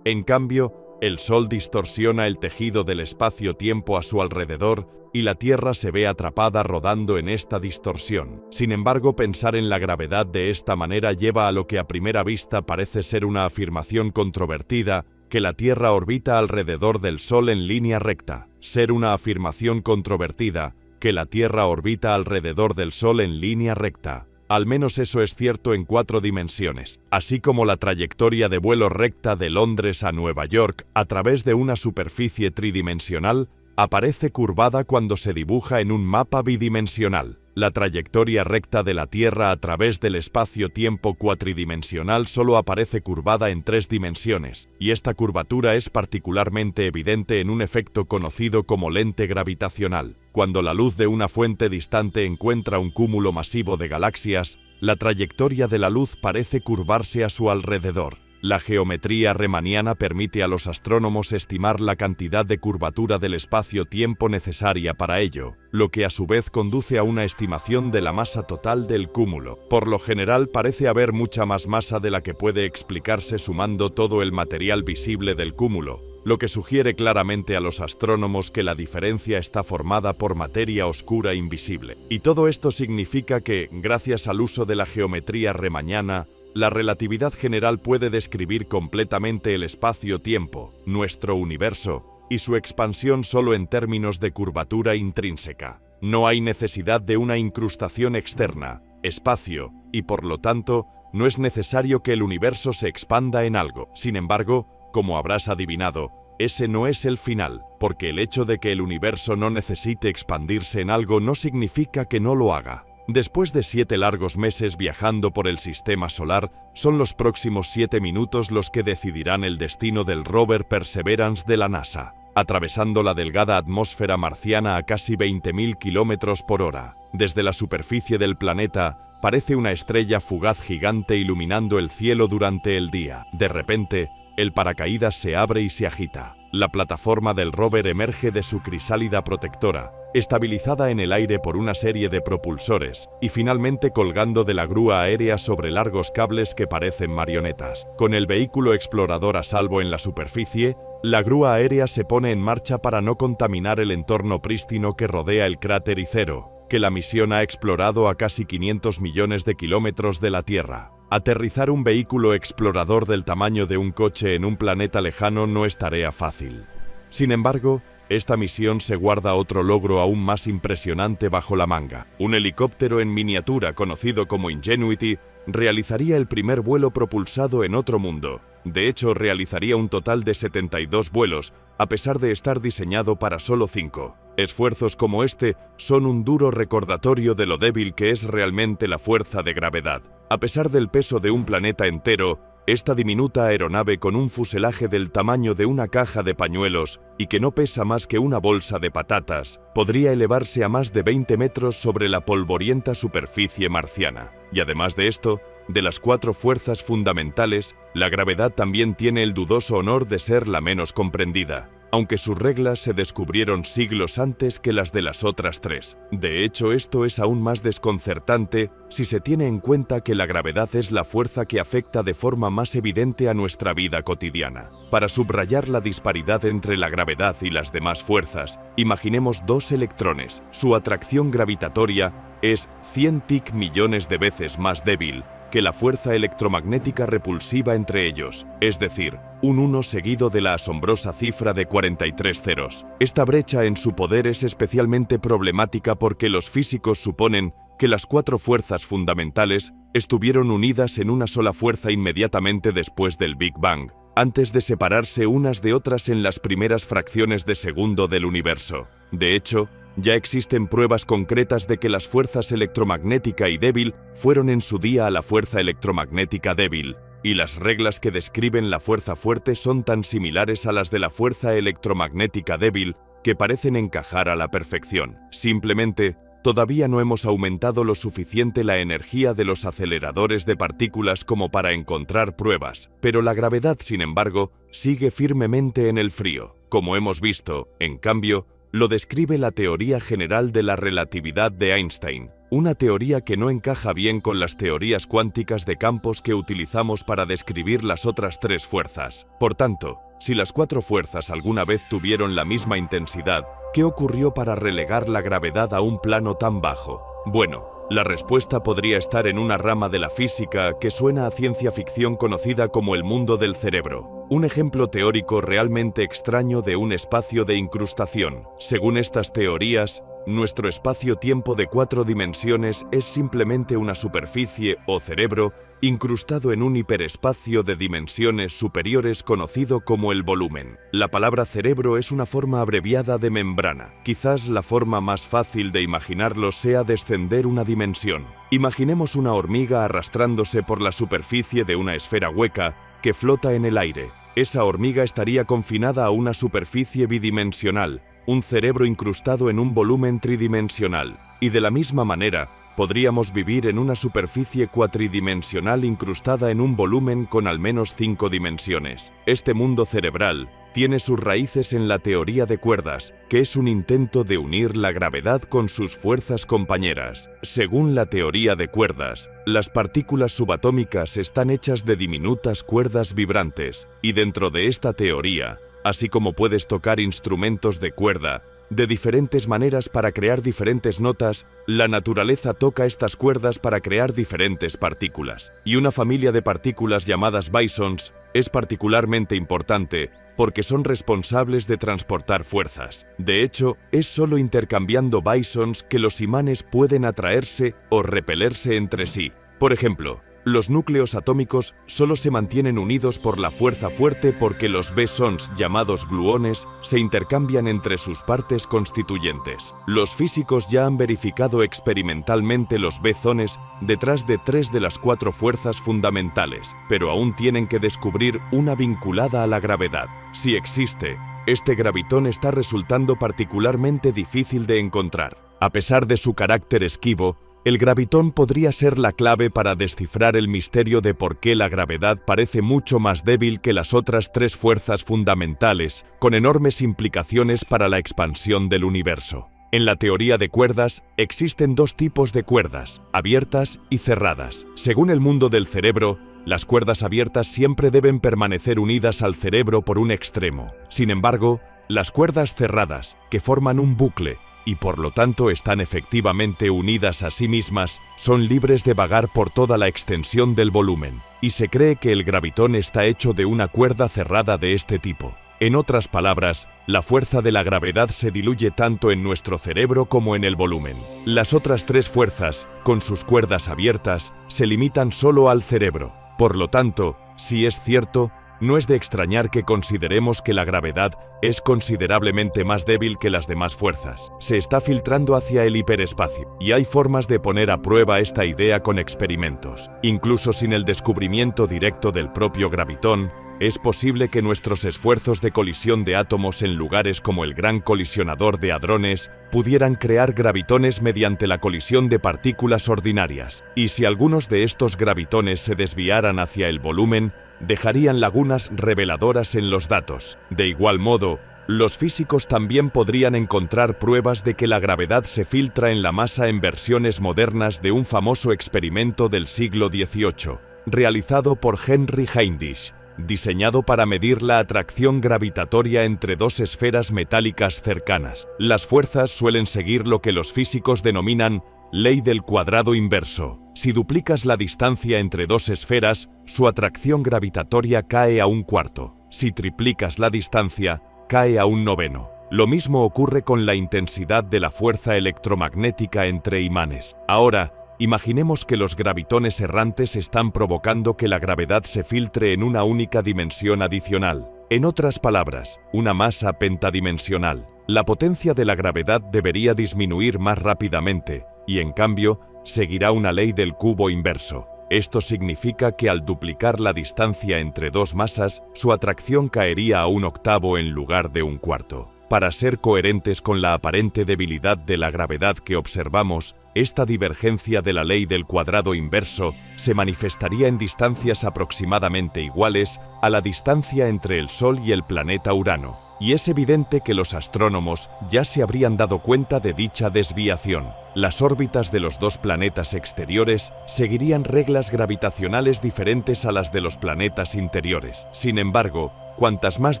Speaker 1: En cambio, el Sol distorsiona el tejido del espacio-tiempo a su alrededor y la Tierra se ve atrapada rodando en esta distorsión. Sin embargo, pensar en la gravedad de esta manera lleva a lo que a primera vista parece ser una afirmación controvertida, que la Tierra orbita alrededor del Sol en línea recta. Ser una afirmación controvertida, que la Tierra orbita alrededor del Sol en línea recta. Al menos eso es cierto en 4 dimensiones, así como la trayectoria de vuelo recta de Londres a Nueva York a través de una superficie tridimensional aparece curvada cuando se dibuja en un mapa bidimensional. La trayectoria recta de la Tierra a través del espacio-tiempo cuatridimensional solo aparece curvada en 3 dimensiones, y esta curvatura es particularmente evidente en un efecto conocido como lente gravitacional. Cuando la luz de una fuente distante encuentra un cúmulo masivo de galaxias, la trayectoria de la luz parece curvarse a su alrededor. La geometría riemanniana permite a los astrónomos estimar la cantidad de curvatura del espacio-tiempo necesaria para ello, lo que a su vez conduce a una estimación de la masa total del cúmulo. Por lo general parece haber mucha más masa de la que puede explicarse sumando todo el material visible del cúmulo, lo que sugiere claramente a los astrónomos que la diferencia está formada por materia oscura invisible. Y todo esto significa que, gracias al uso de la geometría riemanniana, la relatividad general puede describir completamente el espacio-tiempo, nuestro universo, y su expansión solo en términos de curvatura intrínseca. No hay necesidad de una incrustación externa, espacio, y por lo tanto, no es necesario que el universo se expanda en algo. Sin embargo, como habrás adivinado, ese no es el final, porque el hecho de que el universo no necesite expandirse en algo no significa que no lo haga. Después de 7 largos meses viajando por el sistema solar, son los próximos 7 minutos los que decidirán el destino del rover Perseverance de la NASA, atravesando la delgada atmósfera marciana a casi 20.000 kilómetros por hora. Desde la superficie del planeta, parece una estrella fugaz gigante iluminando el cielo durante el día. De repente, el paracaídas se abre y se agita. La plataforma del rover emerge de su crisálida protectora, estabilizada en el aire por una serie de propulsores, y finalmente colgando de la grúa aérea sobre largos cables que parecen marionetas. Con el vehículo explorador a salvo en la superficie, la grúa aérea se pone en marcha para no contaminar el entorno prístino que rodea el cráter Icero, que la misión ha explorado a casi 500 millones de kilómetros de la Tierra. Aterrizar un vehículo explorador del tamaño de un coche en un planeta lejano no es tarea fácil. Sin embargo, esta misión se guarda otro logro aún más impresionante bajo la manga. Un helicóptero en miniatura conocido como Ingenuity realizaría el primer vuelo propulsado en otro mundo. De hecho, realizaría un total de 72 vuelos, a pesar de estar diseñado para solo 5. Esfuerzos como este son un duro recordatorio de lo débil que es realmente la fuerza de gravedad. A pesar del peso de un planeta entero, esta diminuta aeronave con un fuselaje del tamaño de una caja de pañuelos y que no pesa más que una bolsa de patatas, podría elevarse a más de 20 metros sobre la polvorienta superficie marciana. Y además de esto, de las 4 fuerzas fundamentales, la gravedad también tiene el dudoso honor de ser la menos comprendida, aunque sus reglas se descubrieron siglos antes que las de las otras 3. De hecho, esto es aún más desconcertante si se tiene en cuenta que la gravedad es la fuerza que afecta de forma más evidente a nuestra vida cotidiana. Para subrayar la disparidad entre la gravedad y las demás fuerzas, imaginemos 2 electrones. Su atracción gravitatoria es 100 TeV millones de veces más débil que la fuerza electromagnética repulsiva entre ellos, es decir, un 1 seguido de la asombrosa cifra de 43 ceros. Esta brecha en su poder es especialmente problemática porque los físicos suponen que las 4 fuerzas fundamentales estuvieron unidas en una sola fuerza inmediatamente después del Big Bang, antes de separarse unas de otras en las primeras fracciones de segundo del universo. De hecho, ya existen pruebas concretas de que las fuerzas electromagnética y débil fueron en su día a la fuerza electromagnética débil, y las reglas que describen la fuerza fuerte son tan similares a las de la fuerza electromagnética débil que parecen encajar a la perfección. Simplemente, todavía no hemos aumentado lo suficiente la energía de los aceleradores de partículas como para encontrar pruebas, pero la gravedad, sin embargo, sigue firmemente en el frío. Como hemos visto, en cambio, lo describe la teoría general de la relatividad de Einstein, una teoría que no encaja bien con las teorías cuánticas de campos que utilizamos para describir las otras 3 fuerzas. Por tanto, si las 4 fuerzas alguna vez tuvieron la misma intensidad, ¿qué ocurrió para relegar la gravedad a un plano tan bajo? Bueno, la respuesta podría estar en una rama de la física que suena a ciencia ficción conocida como el mundo del cerebro, un ejemplo teórico realmente extraño de un espacio de incrustación. Según estas teorías, nuestro espacio-tiempo de 4 dimensiones es simplemente una superficie o cerebro incrustado en un hiperespacio de dimensiones superiores conocido como el volumen. La palabra cerebro es una forma abreviada de membrana. Quizás la forma más fácil de imaginarlo sea descender una dimensión. Imaginemos una hormiga arrastrándose por la superficie de una esfera hueca que flota en el aire. Esa hormiga estaría confinada a una superficie bidimensional, un cerebro incrustado en un volumen tridimensional, y de la misma manera, podríamos vivir en una superficie cuatridimensional incrustada en un volumen con al menos 5 dimensiones. Este mundo cerebral tiene sus raíces en la teoría de cuerdas, que es un intento de unir la gravedad con sus fuerzas compañeras. Según la teoría de cuerdas, las partículas subatómicas están hechas de diminutas cuerdas vibrantes, y dentro de esta teoría, Así como puedes tocar instrumentos de cuerda de diferentes maneras para crear diferentes notas, la naturaleza toca estas cuerdas para crear diferentes partículas. Y una familia de partículas llamadas bosons es particularmente importante porque son responsables de transportar fuerzas. De hecho, es solo intercambiando bosons que los imanes pueden atraerse o repelerse entre sí. Por ejemplo, los núcleos atómicos solo se mantienen unidos por la fuerza fuerte porque los bosons, llamados gluones, se intercambian entre sus partes constituyentes. Los físicos ya han verificado experimentalmente los bosones detrás de 3 de las 4 fuerzas fundamentales, pero aún tienen que descubrir una vinculada a la gravedad. Si existe, este gravitón está resultando particularmente difícil de encontrar. A pesar de su carácter esquivo, el gravitón podría ser la clave para descifrar el misterio de por qué la gravedad parece mucho más débil que las otras 3 fuerzas fundamentales, con enormes implicaciones para la expansión del universo. En la teoría de cuerdas, existen 2 tipos de cuerdas, abiertas y cerradas. Según el mundo del cerebro, las cuerdas abiertas siempre deben permanecer unidas al cerebro por un extremo. Sin embargo, las cuerdas cerradas, que forman un bucle, y por lo tanto están efectivamente unidas a sí mismas, son libres de vagar por toda la extensión del volumen, y se cree que el gravitón está hecho de una cuerda cerrada de este tipo. En otras palabras, la fuerza de la gravedad se diluye tanto en nuestro cerebro como en el volumen. Las otras 3 fuerzas, con sus cuerdas abiertas, se limitan solo al cerebro. Por lo tanto, si es cierto, no es de extrañar que consideremos que la gravedad es considerablemente más débil que las demás fuerzas. Se está filtrando hacia el hiperespacio, y hay formas de poner a prueba esta idea con experimentos. Incluso sin el descubrimiento directo del propio gravitón, es posible que nuestros esfuerzos de colisión de átomos en lugares como el Gran Colisionador de Hadrones pudieran crear gravitones mediante la colisión de partículas ordinarias. Y si algunos de estos gravitones se desviaran hacia el volumen, dejarían lagunas reveladoras en los datos. De igual modo, los físicos también podrían encontrar pruebas de que la gravedad se filtra en la masa en versiones modernas de un famoso experimento del siglo XVIII, realizado por Henry Heinrich, diseñado para medir la atracción gravitatoria entre 2 esferas metálicas cercanas. Las fuerzas suelen seguir lo que los físicos denominan ley del cuadrado inverso. Si duplicas la distancia entre 2 esferas, su atracción gravitatoria cae a 1/4. Si triplicas la distancia, cae a 1/9. Lo mismo ocurre con la intensidad de la fuerza electromagnética entre imanes. Ahora, imaginemos que los gravitones errantes están provocando que la gravedad se filtre en una única dimensión adicional. En otras palabras, una masa pentadimensional. La potencia de la gravedad debería disminuir más rápidamente, y en cambio, seguirá una ley del cubo inverso. Esto significa que al duplicar la distancia entre 2 masas, su atracción caería a 1/8 en lugar de 1/4. Para ser coherentes con la aparente debilidad de la gravedad que observamos, esta divergencia de la ley del cuadrado inverso se manifestaría en distancias aproximadamente iguales a la distancia entre el Sol y el planeta Urano. Y es evidente que los astrónomos ya se habrían dado cuenta de dicha desviación. Las órbitas de los 2 planetas exteriores seguirían reglas gravitacionales diferentes a las de los planetas interiores. Sin embargo, cuantas más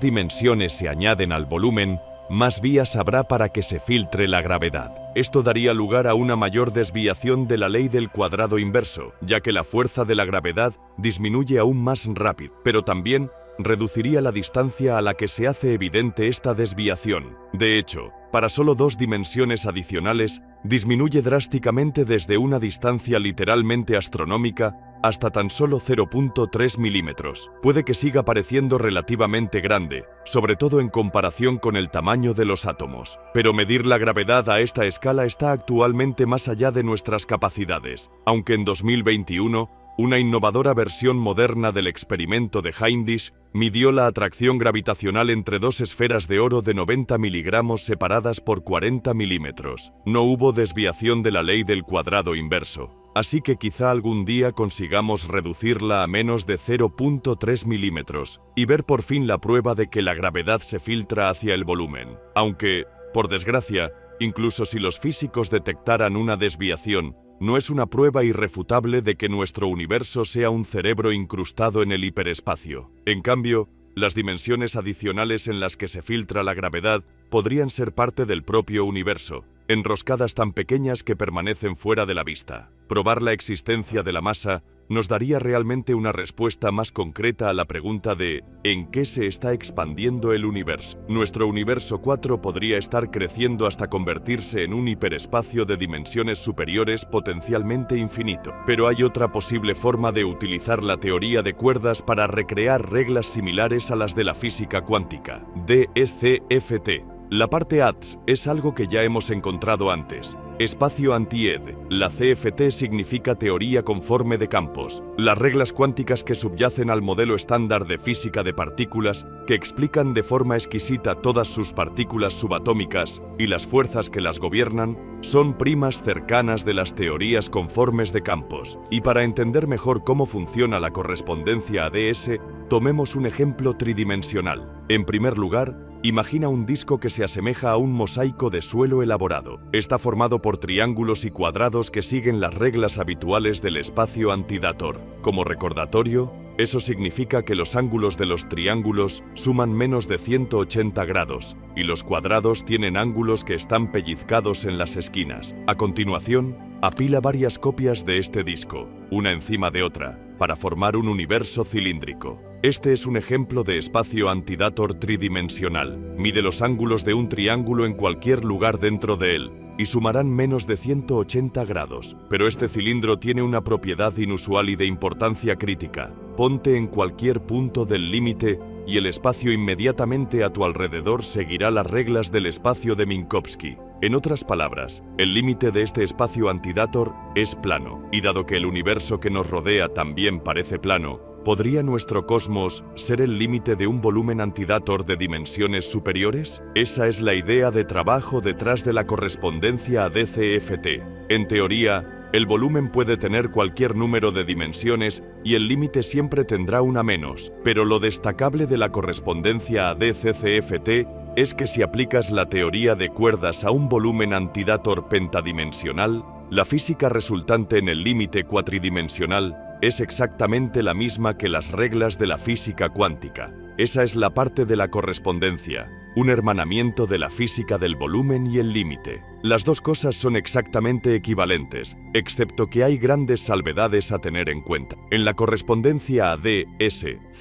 Speaker 1: dimensiones se añaden al volumen, más vías habrá para que se filtre la gravedad. Esto daría lugar a una mayor desviación de la ley del cuadrado inverso, ya que la fuerza de la gravedad disminuye aún más rápido, pero también reduciría la distancia a la que se hace evidente esta desviación. De hecho, para solo 2 dimensiones adicionales, disminuye drásticamente desde una distancia literalmente astronómica hasta tan solo 0.3 milímetros. Puede que siga pareciendo relativamente grande, sobre todo en comparación con el tamaño de los átomos. Pero medir la gravedad a esta escala está actualmente más allá de nuestras capacidades, aunque en 2021, una innovadora versión moderna del experimento de Heinrich midió la atracción gravitacional entre 2 esferas de oro de 90 miligramos separadas por 40 milímetros. No hubo desviación de la ley del cuadrado inverso, así que quizá algún día consigamos reducirla a menos de 0.3 milímetros y ver por fin la prueba de que la gravedad se filtra hacia el volumen. Aunque, por desgracia, incluso si los físicos detectaran una desviación, no es una prueba irrefutable de que nuestro universo sea un cerebro incrustado en el hiperespacio. En cambio, Las dimensiones adicionales en las que se filtra la gravedad podrían ser parte del propio universo, enroscadas tan pequeñas que permanecen fuera de la vista. Probar la existencia de la masa nos daría realmente una respuesta más concreta a la pregunta de ¿en qué se está expandiendo el universo? Nuestro universo 4 podría estar creciendo hasta convertirse en un hiperespacio de dimensiones superiores potencialmente infinito. Pero hay otra posible forma de utilizar la teoría de cuerdas para recrear reglas similares a las de la física cuántica. DSCFT. La parte ATS es algo que ya hemos encontrado antes. Espacio anti-ed. La CFT significa teoría conforme de campos. Las reglas cuánticas que subyacen al modelo estándar de física de partículas, que explican de forma exquisita todas sus partículas subatómicas y las fuerzas que las gobiernan, son primas cercanas de las teorías conformes de campos. Y para entender mejor cómo funciona la correspondencia ADS, tomemos un ejemplo tridimensional. En primer lugar, imagina un disco que se asemeja a un mosaico de suelo elaborado. Está formado por triángulos y cuadrados que siguen las reglas habituales del espacio antidator. Como recordatorio, eso significa que los ángulos de los triángulos suman menos de 180 grados y los cuadrados tienen ángulos que están pellizcados en las esquinas. A continuación, apila varias copias de este disco, una encima de otra, para formar un universo cilíndrico. Este es un ejemplo de espacio antidator tridimensional. Mide los ángulos de un triángulo en cualquier lugar dentro de él y sumarán menos de 180 grados. Pero este cilindro tiene una propiedad inusual y de importancia crítica. Ponte en cualquier punto del límite y el espacio inmediatamente a tu alrededor seguirá las reglas del espacio de Minkowski. En otras palabras, el límite de este espacio antidator es plano, y dado que el universo que nos rodea también parece plano, ¿podría nuestro cosmos ser el límite de un volumen antidator de dimensiones superiores? Esa es la idea de trabajo detrás de la correspondencia a DCFT. En teoría, el volumen puede tener cualquier número de dimensiones y el límite siempre tendrá una menos, pero lo destacable de la correspondencia a DCFT es que si aplicas la teoría de cuerdas a un volumen antidator pentadimensional, la física resultante en el límite cuatridimensional es exactamente la misma que las reglas de la física cuántica. Esa es la parte de la correspondencia, un hermanamiento de la física del volumen y el límite. Las dos cosas son exactamente equivalentes, excepto que hay grandes salvedades a tener en cuenta. En la correspondencia a DSCFT,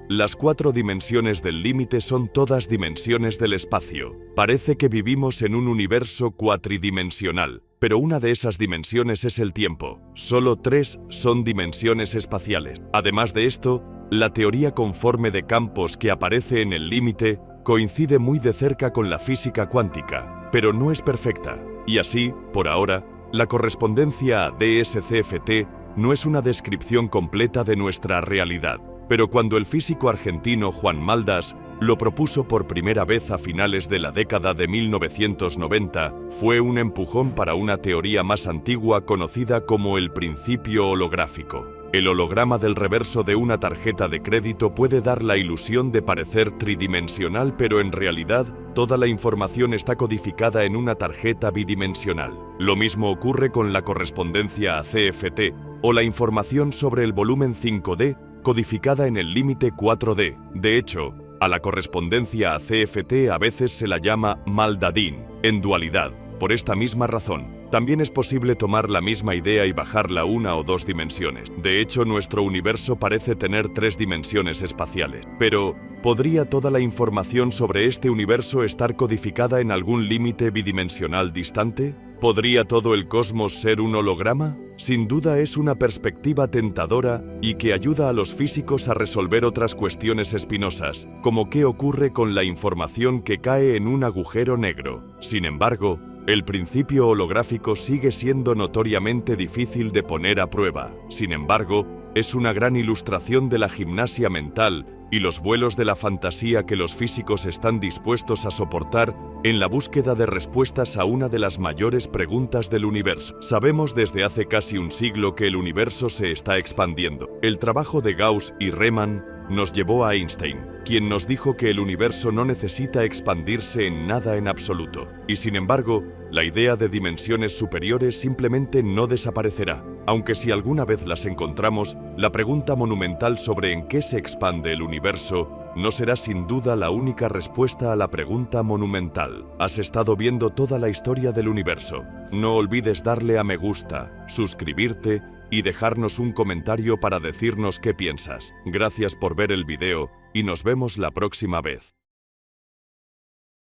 Speaker 1: las 4 dimensiones del límite son todas dimensiones del espacio. Parece que vivimos en un universo cuatridimensional, pero una de esas dimensiones es el tiempo. Solo 3 son dimensiones espaciales. Además de esto, la teoría conforme de campos que aparece en el límite coincide muy de cerca con la física cuántica, pero no es perfecta. Y así, por ahora, la correspondencia a DSCFT no es una descripción completa de nuestra realidad. Pero cuando el físico argentino Juan Maldas lo propuso por primera vez a finales de la década de 1990, fue un empujón para una teoría más antigua conocida como el principio holográfico. El holograma del reverso de una tarjeta de crédito puede dar la ilusión de parecer tridimensional, pero en realidad toda la información está codificada en una tarjeta bidimensional. Lo mismo ocurre con la correspondencia a CFT o la información sobre el volumen 5D codificada en el límite 4D. De hecho, a la correspondencia a CFT a veces se la llama Maldadín, en dualidad. Por esta misma razón, también es posible tomar la misma idea y bajarla 1 o 2 dimensiones. De hecho, nuestro universo parece tener 3 dimensiones espaciales. Pero, ¿podría toda la información sobre este universo estar codificada en algún límite bidimensional distante? ¿Podría todo el cosmos ser un holograma? Sin duda es una perspectiva tentadora y que ayuda a los físicos a resolver otras cuestiones espinosas, como qué ocurre con la información que cae en un agujero negro. Sin embargo, el principio holográfico sigue siendo notoriamente difícil de poner a prueba. Sin embargo, es una gran ilustración de la gimnasia mental y los vuelos de la fantasía que los físicos están dispuestos a soportar en la búsqueda de respuestas a una de las mayores preguntas del universo. Sabemos desde hace casi un siglo que el universo se está expandiendo. El trabajo de Gauss y Riemann nos llevó a Einstein, quien nos dijo que el universo no necesita expandirse en nada en absoluto. Y sin embargo, la idea de dimensiones superiores simplemente no desaparecerá. Aunque si alguna vez las encontramos, la pregunta monumental sobre en qué se expande el universo no será sin duda la única respuesta a la pregunta monumental. Has estado viendo toda la historia del universo. No olvides darle a me gusta, suscribirte y dejarnos un comentario para decirnos qué piensas. Gracias por ver el video y nos vemos la próxima vez.